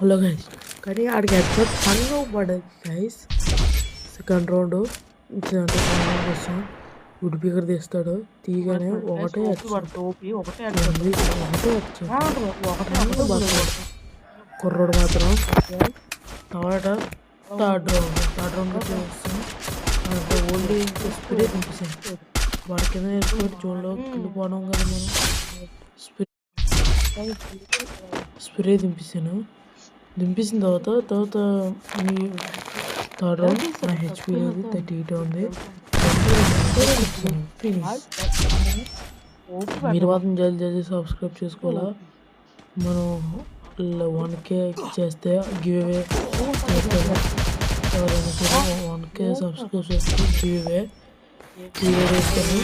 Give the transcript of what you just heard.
Hello guys, కానీ ఆడికి headshot సడన్గా పడ్డది గైస్. సెకండ్ రౌండ్ అంటే కోసం వుడ్ పికర్ తీస్తాడు, తీయగానే ఒకటే కుర్రోడు మాత్రం థర్డ్ రౌండ్ వచ్చేస్తాం. అంటే ఓన్లీ స్ప్రే దింపేసాను. వాడి కింద వేసుకొని జోన్లోకి వెళ్ళిపోవడం కదా, మనం స్ప్రే దింపేసిన తర్వాత మీ థర్డ్ రౌండ్ నా హెచ్పి లేదు, 38 ఉంది. ఫినిష్. మీరు మాత్రం జల్దీ సబ్స్క్రైబ్ చేసుకోవాలా. మనం 1K చేస్తే గివ్ అవే చేస్తాము. ఎవరైనా కూడా 1K సబ్స్క్రైబ్ చేస్తే గివ్ అవే చేస్తాను.